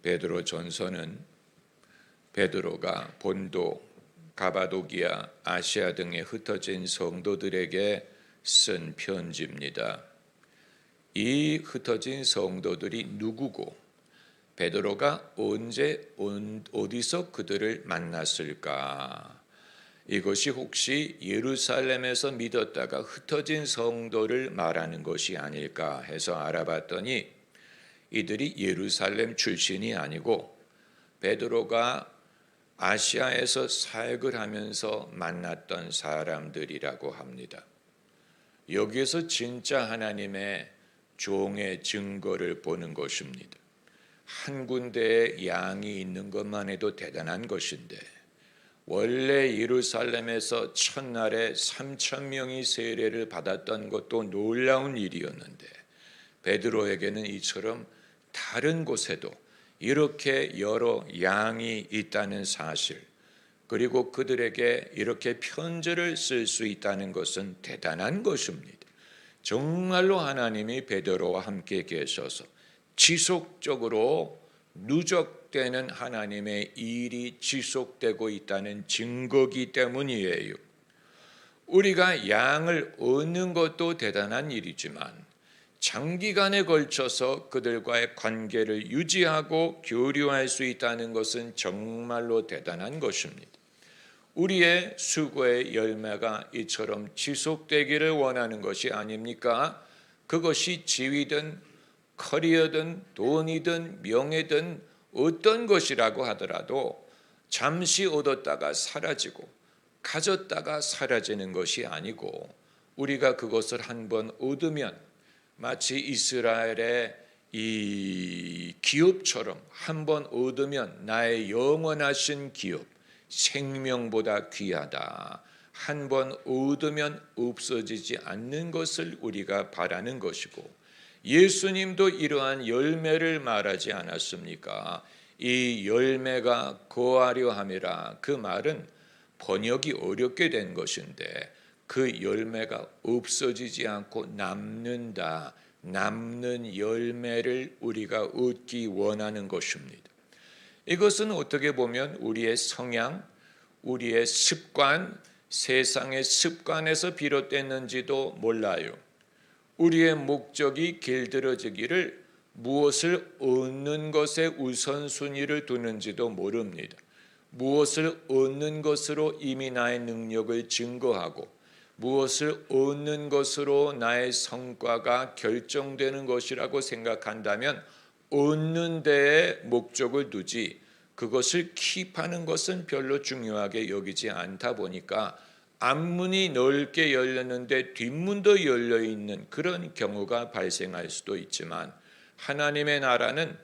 베드로 전서는 베드로가 본도, 가바도기아, 아시아 등에 흩어진 성도들에게 쓴 편지입니다. 이 흩어진 성도들이 누구고 베드로가 언제 어디서 그들을 만났을까? 이것이 혹시 예루살렘에서 믿었다가 흩어진 성도를 말하는 것이 아닐까 해서 알아봤더니 이들이 예루살렘 출신이 아니고 베드로가 아시아에서 사역을 하면서 만났던 사람들이라고 합니다. 여기에서 진짜 하나님의 종의 증거를 보는 것입니다. 한 군데에 양이 있는 것만 해도 대단한 것인데 원래 예루살렘에서 첫날에 3,000명이 세례를 받았던 것도 놀라운 일이었는데 베드로에게는 이처럼 다른 곳에도 이렇게 여러 양이 있다는 사실, 그리고 그들에게 이렇게 편지를 쓸 수 있다는 것은 대단한 것입니다. 정말로 하나님이 베드로와 함께 계셔서 지속적으로 누적되는 하나님의 일이 지속되고 있다는 증거기 때문이에요. 우리가 양을 얻는 것도 대단한 일이지만 장기간에 걸쳐서 그들과의 관계를 유지하고 교류할 수 있다는 것은 정말로 대단한 것입니다. 우리의 수고의 열매가 이처럼 지속되기를 원하는 것이 아닙니까? 그것이 지위든 커리어든 돈이든 명예든 어떤 것이라고 하더라도 잠시 얻었다가 사라지고 가졌다가 사라지는 것이 아니고 우리가 그것을 한번 얻으면 마치 이스라엘의 이 기업처럼 한번 얻으면 나의 영원하신 기업, 생명보다 귀하다. 한번 얻으면 없어지지 않는 것을 우리가 바라는 것이고 예수님도 이러한 열매를 말하지 않았습니까? 이 열매가 거하려 함이라. 그 말은 번역이 어렵게 된 것인데 그 열매가 없어지지 않고 남는다. 남는 열매를 우리가 얻기 원하는 것입니다. 이것은 어떻게 보면 우리의 성향, 우리의 습관, 세상의 습관에서 비롯됐는지도 몰라요. 우리의 목적이 길들어지기를 무엇을 얻는 것에 우선순위를 두는지도 모릅니다. 무엇을 얻는 것으로 이미 나의 능력을 증거하고 무엇을 얻는 것으로 나의 성과가 결정되는 것이라고 생각한다면 얻는 데에 목적을 두지 그것을 킵하는 것은 별로 중요하게 여기지 않다 보니까 앞문이 넓게 열렸는데 뒷문도 열려있는 그런 경우가 발생할 수도 있지만 하나님의 나라는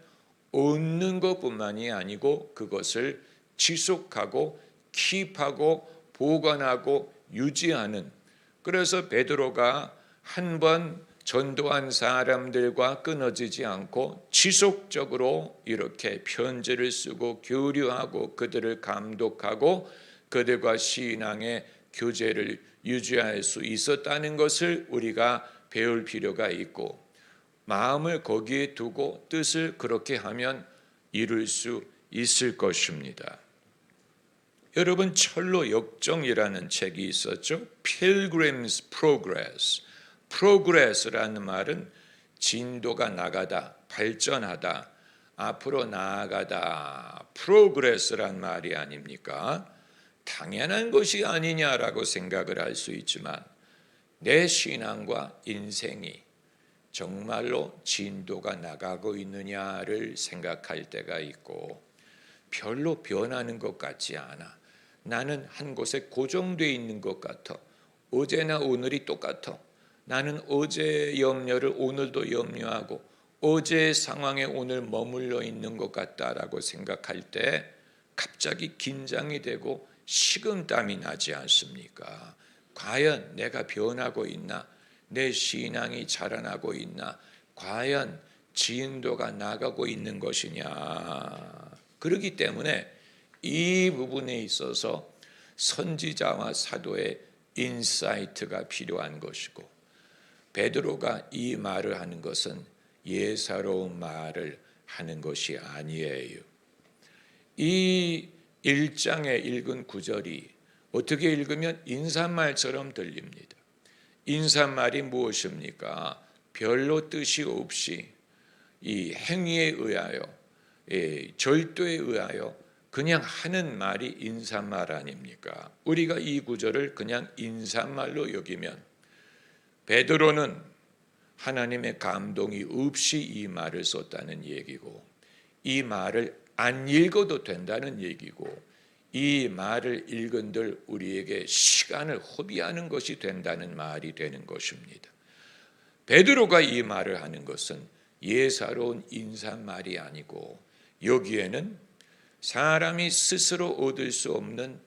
얻는 것뿐만이 아니고 그것을 지속하고 킵하고 보관하고 유지하는, 그래서 베드로가 한번 전도한 사람들과 끊어지지 않고 지속적으로 이렇게 편지를 쓰고 교류하고 그들을 감독하고 그들과 신앙의 교제를 유지할 수 있었다는 것을 우리가 배울 필요가 있고 마음을 거기에 두고 뜻을 그렇게 하면 이룰 수 있을 것입니다. 여러분 철로 역정이라는 책이 있었죠. Pilgrim's Progress. Progress라는 말은 진도가 나가다, 발전하다, 앞으로 나아가다. Progress란 말이 아닙니까? 당연한 것이 아니냐라고 생각을 할 수 있지만 내 신앙과 인생이 정말로 진도가 나가고 있느냐를 생각할 때가 있고 별로 변하는 것 같지 않아. 나는 한 곳에 고정되어 있는 것 같아. 어제나 오늘이 똑같아. 나는 어제의 염려를 오늘도 염려하고 어제의 상황에 오늘 머물러 있는 것 같다라고 생각할 때 갑자기 긴장이 되고 식은땀이 나지 않습니까? 과연 내가 변하고 있나? 내 신앙이 자라나고 있나? 과연 진도가 나가고 있는 것이냐? 그렇기 때문에 이 부분에 있어서 선지자와 사도의 인사이트가 필요한 것이고 베드로가 이 말을 하는 것은 예사로운 말을 하는 것이 아니에요. 이 1장에 읽은 구절이 어떻게 읽으면 인사말처럼 들립니다. 인사말이 무엇입니까? 별로 뜻이 없이 이 행위에 의하여, 절도에 의하여 그냥 하는 말이 인사말 아닙니까? 우리가 이 구절을 그냥 인사말로 여기면 베드로는 하나님의 감동이 없이 이 말을 썼다는 얘기고, 이 말을 안 읽어도 된다는 얘기고, 이 말을 읽은들 우리에게 시간을 허비하는 것이 된다는 말이 되는 것입니다. 베드로가 이 말을 하는 것은 예사로운 인사말이 아니고, 여기에는 사람이 스스로 얻을 수 없는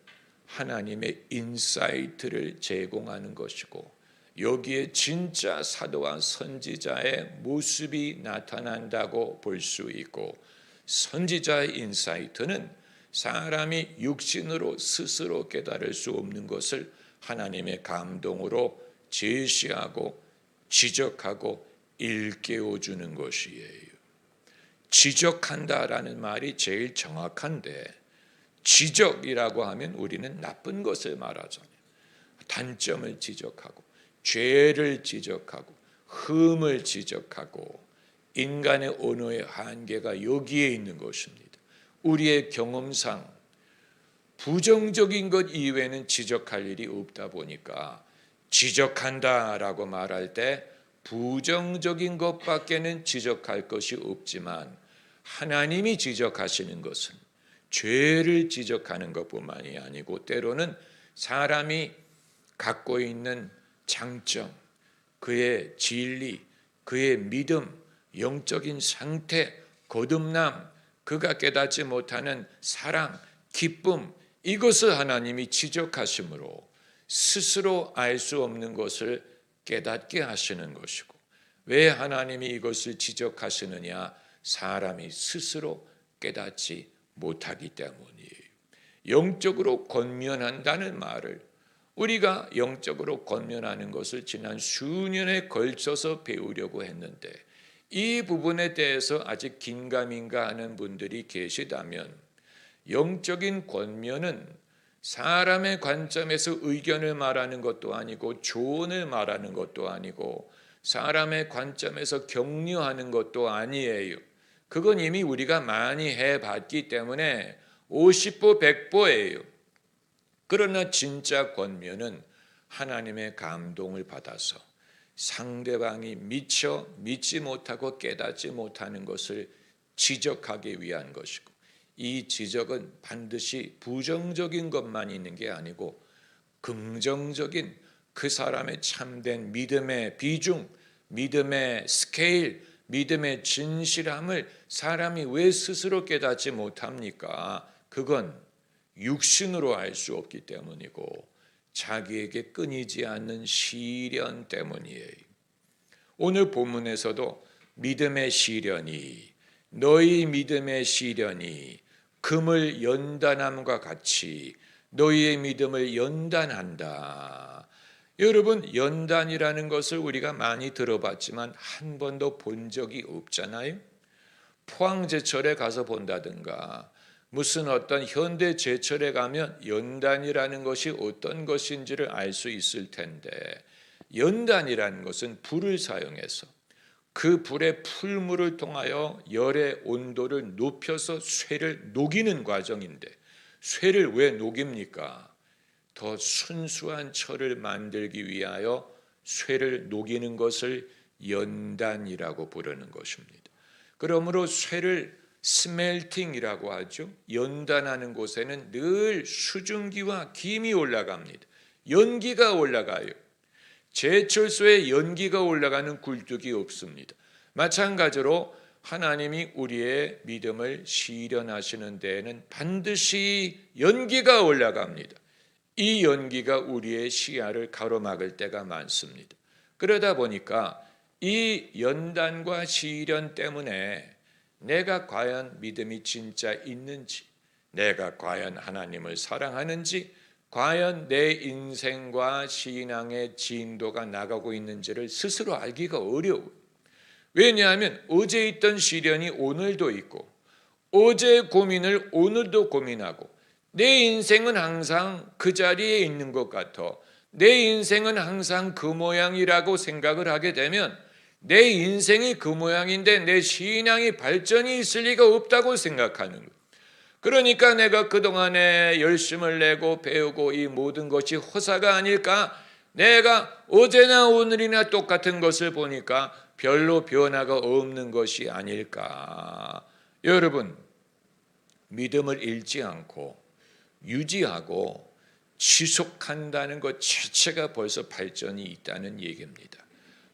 하나님의 인사이트를 제공하는 것이고, 여기에 진짜 사도와 선지자의 모습이 나타난다고 볼 수 있고, 선지자의 인사이트는 사람이 육신으로 스스로 깨달을 수 없는 것을 하나님의 감동으로 제시하고 지적하고 일깨워주는 것이에요. 지적한다라는 말이 제일 정확한데, 지적이라고 하면 우리는 나쁜 것을 말하잖아요. 단점을 지적하고, 죄를 지적하고, 흠을 지적하고, 인간의 언어의 한계가 여기에 있는 것입니다. 우리의 경험상 부정적인 것 이외에는 지적할 일이 없다 보니까 지적한다라고 말할 때 부정적인 것밖에는 지적할 것이 없지만, 하나님이 지적하시는 것은 죄를 지적하는 것뿐만이 아니고, 때로는 사람이 갖고 있는 장점, 그의 진리, 그의 믿음, 영적인 상태, 거듭남, 그가 깨닫지 못하는 사랑, 기쁨, 이것을 하나님이 지적하심으로 스스로 알 수 없는 것을 깨닫게 하시는 것이고, 왜 하나님이 이것을 지적하시느냐? 사람이 스스로 깨닫지 못하기 때문이에요. 영적으로 권면한다는 말을, 우리가 영적으로 권면하는 것을 지난 수년에 걸쳐서 배우려고 했는데, 이 부분에 대해서 아직 긴가민가 하는 분들이 계시다면, 영적인 권면은 사람의 관점에서 의견을 말하는 것도 아니고, 조언을 말하는 것도 아니고, 사람의 관점에서 격려하는 것도 아니에요. 그건 이미 우리가 많이 해봤기 때문에 50보 100보예요. 그러나 진짜 권면은 하나님의 감동을 받아서 상대방이 미처 믿지 못하고 깨닫지 못하는 것을 지적하기 위한 것이고, 이 지적은 반드시 부정적인 것만 있는 게 아니고 긍정적인 그 사람의 참된 믿음의 비중, 믿음의 스케일, 믿음의 진실함을 사람이 왜 스스로 깨닫지 못합니까? 그건 육신으로 알 수 없기 때문이고, 자기에게 끊이지 않는 시련 때문이에요. 오늘 본문에서도 믿음의 시련이, 너희 믿음의 시련이 금을 연단함과 같이 너희의 믿음을 연단한다. 여러분, 연단이라는 것을 우리가 많이 들어봤지만 한 번도 본 적이 없잖아요. 포항제철에 가서 본다든가, 무슨 어떤 현대 제철에 가면 연단이라는 것이 어떤 것인지를 알 수 있을 텐데, 연단이라는 것은 불을 사용해서 그 불의 풀물을 통하여 열의 온도를 높여서 쇠를 녹이는 과정인데, 쇠를 왜 녹입니까? 더 순수한 철을 만들기 위하여 쇠를 녹이는 것을 연단이라고 부르는 것입니다. 그러므로 쇠를 스멜팅이라고 하죠. 연단하는 곳에는 늘 수증기와 김이 올라갑니다. 연기가 올라가요. 제철소에 연기가 올라가는 굴뚝이 없습니다. 마찬가지로 하나님이 우리의 믿음을 시련하시는 데에는 반드시 연기가 올라갑니다. 이 연기가 우리의 시야를 가로막을 때가 많습니다. 그러다 보니까 이 연단과 시련 때문에 내가 과연 믿음이 진짜 있는지, 내가 과연 하나님을 사랑하는지, 과연 내 인생과 신앙의 진도가 나가고 있는지를 스스로 알기가 어려워요. 왜냐하면 어제 있던 시련이 오늘도 있고 어제의 고민을 오늘도 고민하고 내 인생은 항상 그 자리에 있는 것 같아. 내 인생은 항상 그 모양이라고 생각을 하게 되면 내 인생이 그 모양인데 내 신앙이 발전이 있을 리가 없다고 생각하는 거예요. 그러니까 내가 그동안에 열심을 내고 배우고 이 모든 것이 허사가 아닐까? 내가 어제나 오늘이나 똑같은 것을 보니까 별로 변화가 없는 것이 아닐까? 여러분, 믿음을 잃지 않고 유지하고 지속한다는 것 자체가 벌써 발전이 있다는 얘기입니다.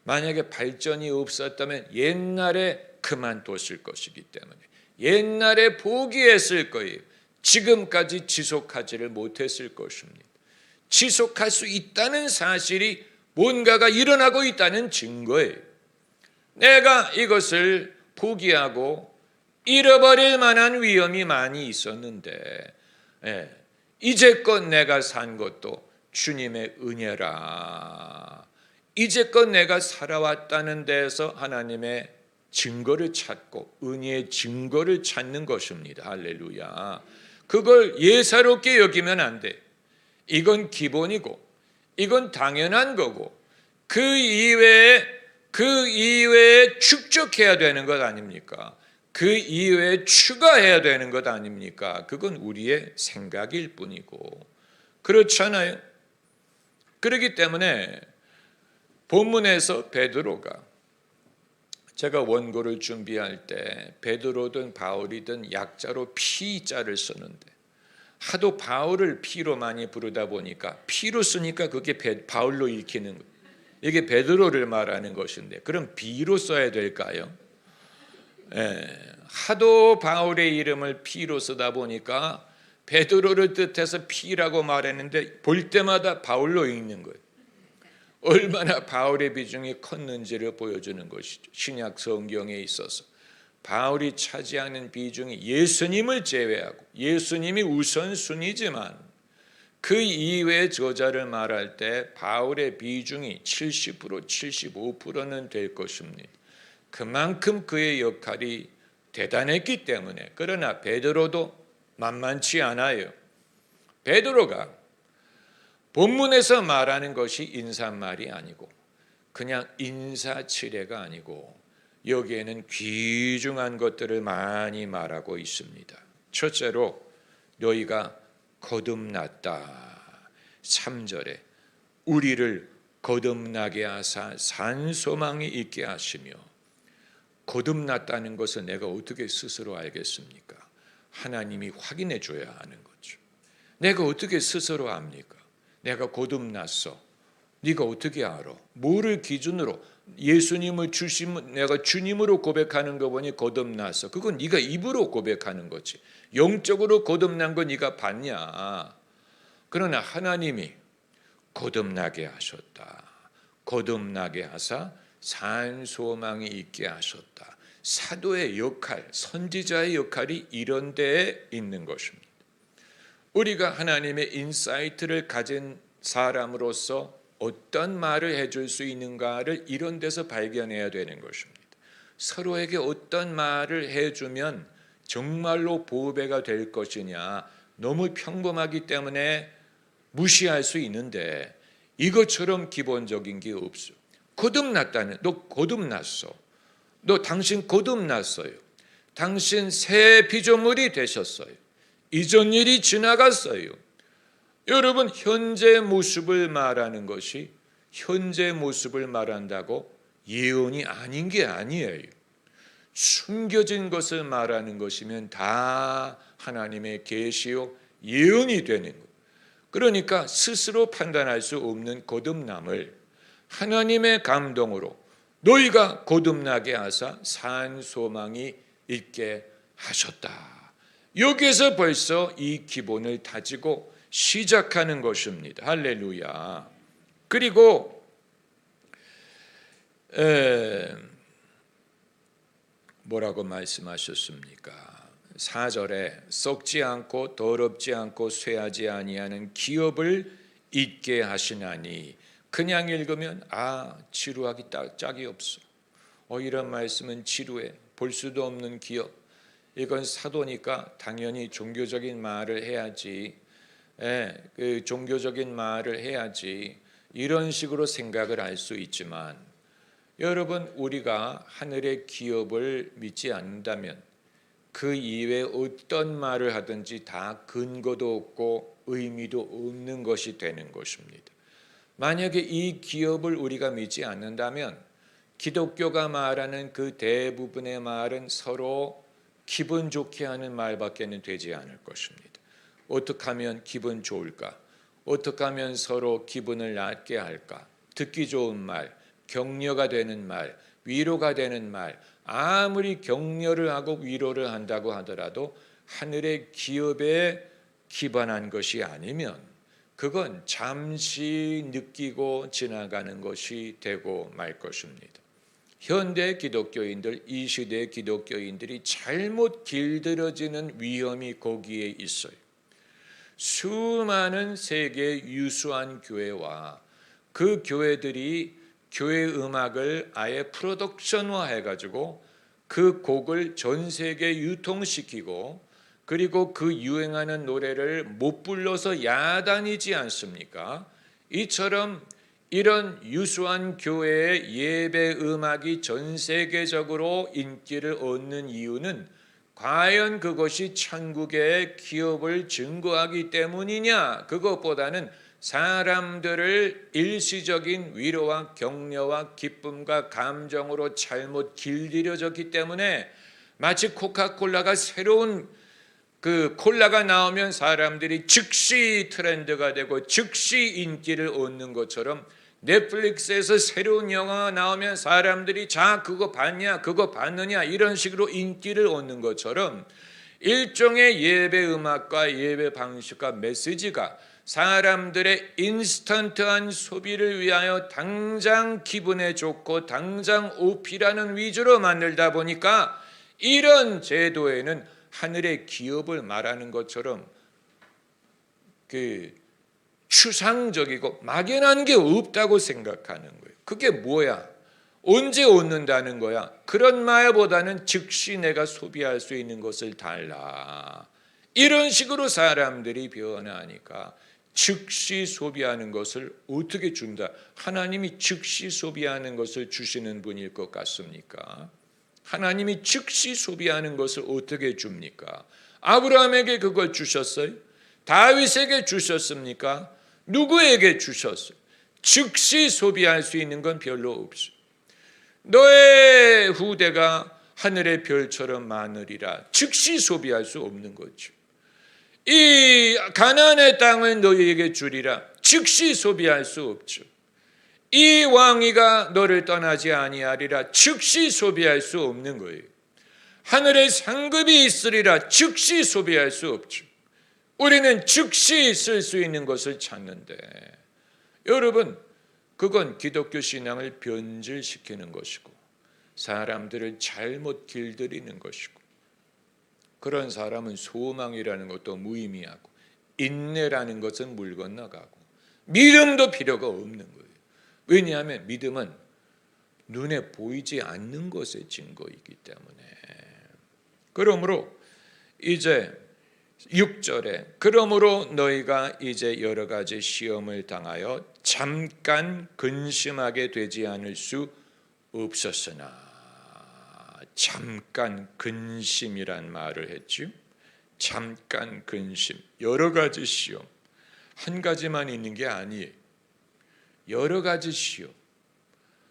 만약에 발전이 없었다면 옛날에 그만뒀을 것이기 때문에 옛날에 포기했을 거예요. 지금까지 지속하지를 못했을 것입니다. 지속할 수 있다는 사실이 뭔가가 일어나고 있다는 증거예요. 내가 이것을 포기하고 잃어버릴 만한 위험이 많이 있었는데 이제껏 내가 산 것도 주님의 은혜라. 이제껏 내가 살아왔다는 데에서 하나님의 증거를 찾고 은혜의 증거를 찾는 것입니다. 할렐루야. 그걸 예사롭게 여기면 안 돼. 이건 기본이고 이건 당연한 거고 그 이외에 축적해야 되는 것 아닙니까? 그 이외에 추가해야 되는 것 아닙니까? 그건 우리의 생각일 뿐이고 그렇잖아요. 그렇기 때문에 본문에서 베드로가 제가 원고를 준비할 때 베드로든 바울이든 약자로 피자를 쓰는데 하도 바울을 피로 많이 부르다 보니까 피로 쓰니까 그게 바울로 읽히는 거예요. 이게 베드로를 말하는 것인데 그럼 비로 써야 될까요? 하도 바울의 이름을 피로 쓰다 보니까 베드로를 뜻해서 피라고 말했는데 볼 때마다 바울로 읽는 거예요. 얼마나 바울의 비중이 컸는지를 보여주는 것이죠. 신약 성경에 있어서 바울이 차지하는 비중이 예수님을 제외하고 예수님이 우선순위지만 그 이외의 저자를 말할 때 바울의 비중이 70% 75%는 될 것입니다. 그만큼 그의 역할이 대단했기 때문에. 그러나 베드로도 만만치 않아요. 베드로가 본문에서 말하는 것이 인사말이 아니고 그냥 인사치레가 아니고 여기에는 귀중한 것들을 많이 말하고 있습니다. 첫째로 너희가 거듭났다. 3절에 우리를 거듭나게 하사 산 소망이 있게 하시며 거듭났다는 것을 내가 어떻게 스스로 알겠습니까? 하나님이 확인해 줘야 하는 거죠. 내가 어떻게 스스로 압니까? 내가 거듭났어. 네가 어떻게 알아? 뭐를 기준으로? 예수님을 내가 주님으로 고백하는 거 보니 거듭났어. 그건 네가 입으로 고백하는 거지. 영적으로 거듭난 거 네가 봤냐? 그러나 하나님이 거듭나게 하셨다. 거듭나게 하사 산 소망이 있게 하셨다. 사도의 역할, 선지자의 역할이 이런 데에 있는 것입니다. 우리가 하나님의 인사이트를 가진 사람으로서 어떤 말을 해줄 수 있는가를 이런 데서 발견해야 되는 것입니다. 서로에게 어떤 말을 해주면 정말로 보배가 될 것이냐, 너무 평범하기 때문에 무시할 수 있는데 이것처럼 기본적인 게 없어. 거듭났다는, 너 거듭났어. 당신 거듭났어요. 당신 새 피조물이 되셨어요. 이전 일이 지나갔어요. 여러분, 현재 모습을 말하는 것이 현재 모습을 말한다고 예언이 아닌 게 아니에요. 숨겨진 것을 말하는 것이면 다 하나님의 계시요 예언이 되는 거예요. 그러니까 스스로 판단할 수 없는 거듭남을 하나님의 감동으로 너희가 거듭나게 하사 산 소망이 있게 하셨다. 여기에서 벌써 이 기본을 다지고 시작하는 것입니다. 할렐루야. 그리고 뭐라고 말씀하셨습니까? 4절에 썩지 않고 더럽지 않고 쇠하지 아니하는 기업을 잊게 하시나니, 그냥 읽으면 지루하기 짝이 없어. 이런 말씀은 지루해. 볼 수도 없는 기업. 이건 사도니까 당연히 종교적인 말을 해야지. 그 종교적인 말을 해야지. 이런 식으로 생각을 할 수 있지만 여러분, 우리가 하늘의 기업을 믿지 않는다면 그 이외에 어떤 말을 하든지 다 근거도 없고 의미도 없는 것이 되는 것입니다. 만약에 이 기업을 우리가 믿지 않는다면 기독교가 말하는 그 대부분의 말은 서로 기분 좋게 하는 말밖에는 되지 않을 것입니다. 어떻게 하면 기분 좋을까? 어떻게 하면 서로 기분을 낮게 할까? 듣기 좋은 말, 격려가 되는 말, 위로가 되는 말. 아무리 격려를 하고 위로를 한다고 하더라도 하늘의 기업에 기반한 것이 아니면 그건 잠시 느끼고 지나가는 것이 되고 말 것입니다. 현대 기독교인들, 이 시대 기독교인들이 잘못 길들여지는 위험이 거기에 있어요. 수많은 세계 유수한 교회와 그 교회들이 교회 음악을 아예 프로덕션화 해가지고 그 곡을 전 세계에 유통시키고 그리고 그 유행하는 노래를 못 불러서 야단이지 않습니까? 이처럼 이런 유수한 교회의 예배 음악이 전 세계적으로 인기를 얻는 이유는 과연 그것이 천국의 기업을 증거하기 때문이냐? 그것보다는 사람들을 일시적인 위로와 격려와 기쁨과 감정으로 잘못 길들여졌기 때문에 마치 코카콜라가 새로운 그 콜라가 나오면 사람들이 즉시 트렌드가 되고 즉시 인기를 얻는 것처럼 넷플릭스에서 새로운 영화가 나오면 사람들이 자 그거 봤냐 그거 봤느냐 이런 식으로 인기를 얻는 것처럼 일종의 예배 음악과 예배 방식과 메시지가 사람들의 인스턴트한 소비를 위하여 당장 기분에 좋고 당장 오피라는 위주로 만들다 보니까 이런 제도에는 하늘의 기업을 말하는 것처럼 그 추상적이고 막연한 게 없다고 생각하는 거예요. 그게 뭐야? 언제 얻는다는 거야? 그런 말보다는 즉시 내가 소비할 수 있는 것을 달라. 이런 식으로 사람들이 변하니까 즉시 소비하는 것을 어떻게 준다? 하나님이 즉시 소비하는 것을 주시는 분일 것 같습니까? 하나님이 즉시 소비하는 것을 어떻게 줍니까? 아브라함에게 그걸 주셨어요? 다윗에게 주셨습니까? 누구에게 주셨어요? 즉시 소비할 수 있는 건 별로 없어요. 너의 후대가 하늘의 별처럼 많으리라. 즉시 소비할 수 없는 거죠. 이 가나안의 땅을 너희에게 주리라. 즉시 소비할 수 없죠. 이 왕위가 너를 떠나지 아니하리라. 즉시 소비할 수 없는 거예요. 하늘의 상급이 있으리라. 즉시 소비할 수 없죠. 우리는 즉시 쓸 수 있는 것을 찾는데 여러분 그건 기독교 신앙을 변질시키는 것이고 사람들을 잘못 길들이는 것이고 그런 사람은 소망이라는 것도 무의미하고 인내라는 것은 물 건너가고 믿음도 필요가 없는 거예요. 왜냐하면 믿음은 눈에 보이지 않는 것의 증거이기 때문에. 그러므로 이제 6절에 그러므로 너희가 이제 여러 가지 시험을 당하여 잠깐 근심하게 되지 않을 수 없었으나. 잠깐 근심이란 말을 했죠. 잠깐 근심. 여러 가지 시험. 한 가지만 있는 게 아니에요. 여러 가지 시험.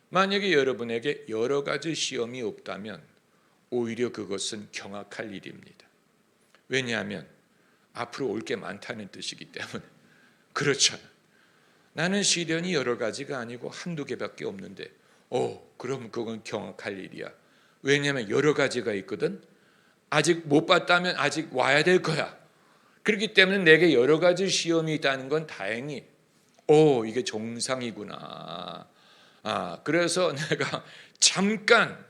만약에 여러분에게 여러 가지 시험이 없다면 오히려 그것은 경악할 일입니다. 왜냐하면 앞으로 올 게 많다는 뜻이기 때문에. 그렇잖아. 나는 시련이 여러 가지가 아니고 한두 개밖에 없는데 그럼 그건 경악할 일이야. 왜냐하면 여러 가지가 있거든. 아직 못 봤다면 아직 와야 될 거야. 그렇기 때문에 내게 여러 가지 시험이 있다는 건 다행히 이게 정상이구나. 그래서 내가 잠깐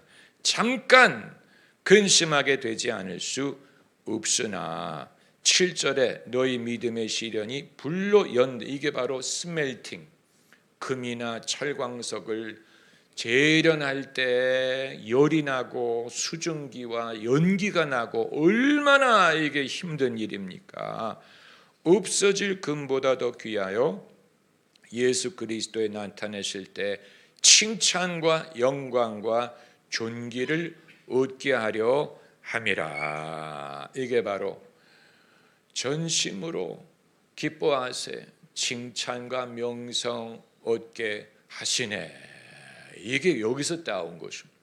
근심하게 되지 않을 수 없으나 7절에 너희 믿음의 시련이 불로 이게 바로 스멜팅, 금이나 철광석을 재련할 때 열이 나고 수증기와 연기가 나고 얼마나 이게 힘든 일입니까? 없어질 금보다 더 귀하여 예수 그리스도에 나타내실 때 칭찬과 영광과 존귀를 얻게 하려 함이라. 이게 바로 전심으로 기뻐하세 칭찬과 명성 얻게 하시네. 이게 여기서 따온 것입니다.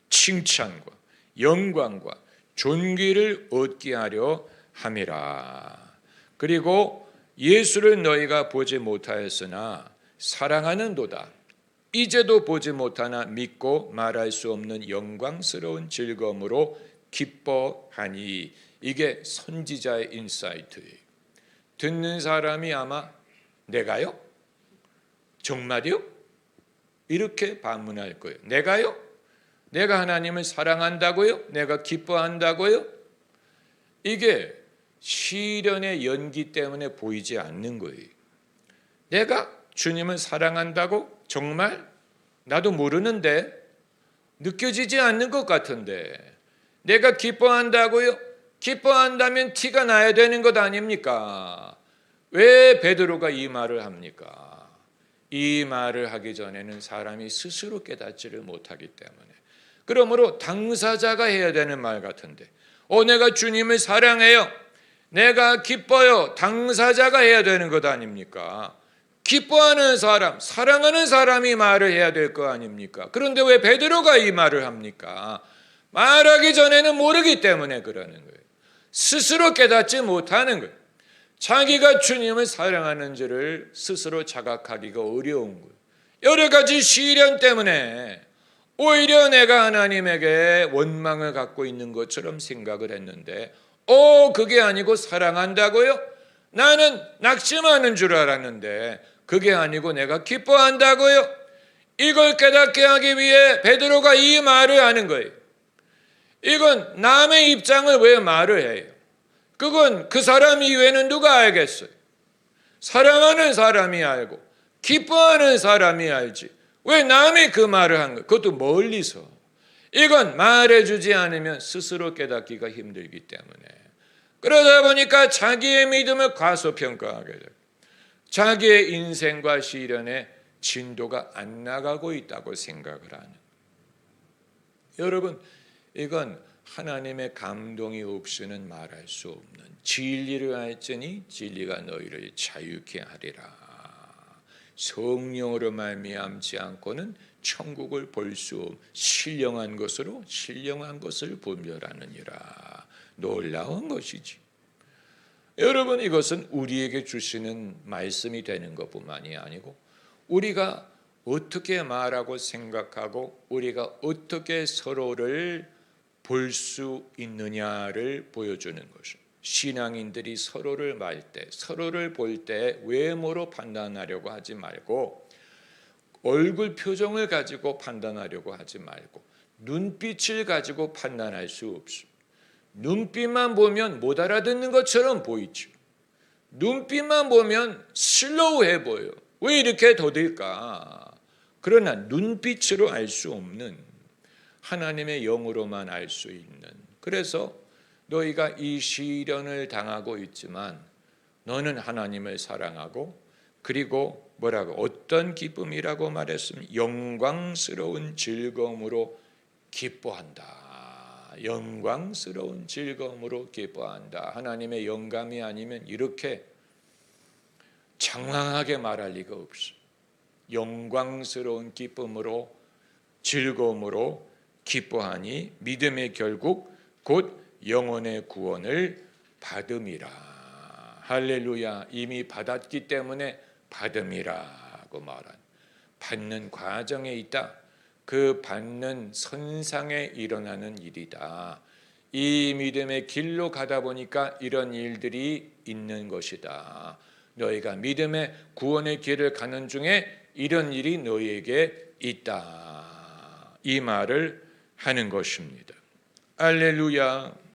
칭찬과 영광과 존귀를 얻게 하려 함이라. 그리고 예수를 너희가 보지 못하였으나 사랑하는도다. 이제도 보지 못하나 믿고 말할 수 없는 영광스러운 즐거움으로 기뻐하니. 이게 선지자의 인사이트예요. 듣는 사람이 아마 내가요? 정말요? 이렇게 반문할 거예요. 내가요? 내가 하나님을 사랑한다고요? 내가 기뻐한다고요? 이게 시련의 연기 때문에 보이지 않는 거예요. 내가 주님을 사랑한다고? 정말? 나도 모르는데, 느껴지지 않는 것 같은데. 내가 기뻐한다고요? 기뻐한다면 티가 나야 되는 것 아닙니까? 왜 베드로가 이 말을 합니까? 이 말을 하기 전에는 사람이 스스로 깨닫지를 못하기 때문에. 그러므로 당사자가 해야 되는 말 같은데, 내가 주님을 사랑해요, 내가 기뻐요, 당사자가 해야 되는 것 아닙니까? 기뻐하는 사람, 사랑하는 사람이 말을 해야 될 거 아닙니까? 그런데 왜 베드로가 이 말을 합니까? 말하기 전에는 모르기 때문에 그러는 거예요. 스스로 깨닫지 못하는 거예요. 자기가 주님을 사랑하는지를 스스로 자각하기가 어려운 거예요. 여러 가지 시련 때문에 오히려 내가 하나님에게 원망을 갖고 있는 것처럼 생각을 했는데, 그게 아니고 사랑한다고요? 나는 낙심하는 줄 알았는데 그게 아니고 내가 기뻐한다고요? 이걸 깨닫게 하기 위해 베드로가 이 말을 하는 거예요. 이건 남의 입장을 왜 말을 해요? 그건 그 사람 이외에는 누가 알겠어요? 사랑하는 사람이 알고 기뻐하는 사람이 알지. 왜 남이 그 말을 한 거예요? 그것도 멀리서. 이건 말해주지 않으면 스스로 깨닫기가 힘들기 때문에. 그러다 보니까 자기의 믿음을 과소평가하게 돼요. 자기의 인생과 시련의 진도가 안 나가고 있다고 생각을 하는. 여러분, 이건 하나님의 감동이 없이는 말할 수 없는, 진리를 알지니 진리가 너희를 자유케 하리라. 성령으로 말미암지 않고는 천국을 볼 수 없, 신령한 것을 분별하느니라. 놀라운 것이지. 여러분, 이것은 우리에게 주시는 말씀이 되는 것뿐만이 아니고 우리가 어떻게 말하고 생각하고 우리가 어떻게 서로를 볼 수 있느냐를 보여주는 것입니다. 신앙인들이 서로를 볼 때 외모로 판단하려고 하지 말고, 얼굴 표정을 가지고 판단하려고 하지 말고, 눈빛을 가지고 판단할 수 없습니다. 눈빛만 보면 못 알아듣는 것처럼 보이죠. 눈빛만 보면 슬로우해 보여요. 왜 이렇게 더딜까? 그러나 눈빛으로 알 수 없는, 하나님의 영으로만 알 수 있는. 그래서 너희가 이 시련을 당하고 있지만 너는 하나님을 사랑하고, 그리고 어떤 기쁨이라고 말했으면 영광스러운 즐거움으로 기뻐한다. 영광스러운 즐거움으로 기뻐한다. 하나님의 영감이 아니면 이렇게 장황하게 말할 리가 없어. 영광스러운 기쁨으로, 즐거움으로 기뻐하니 믿음의 결국 곧 영혼의 구원을 받음이라. 할렐루야. 이미 받았기 때문에 받음이라고 말한, 받는 과정에 있다. 그 받는 선상에 일어나는 일이다. 이 믿음의 길로 가다 보니까 이런 일들이 있는 것이다. 너희가 믿음의 구원의 길을 가는 중에 이런 일이 너희에게 있다. 이 말을 하는 것입니다. 할렐루야.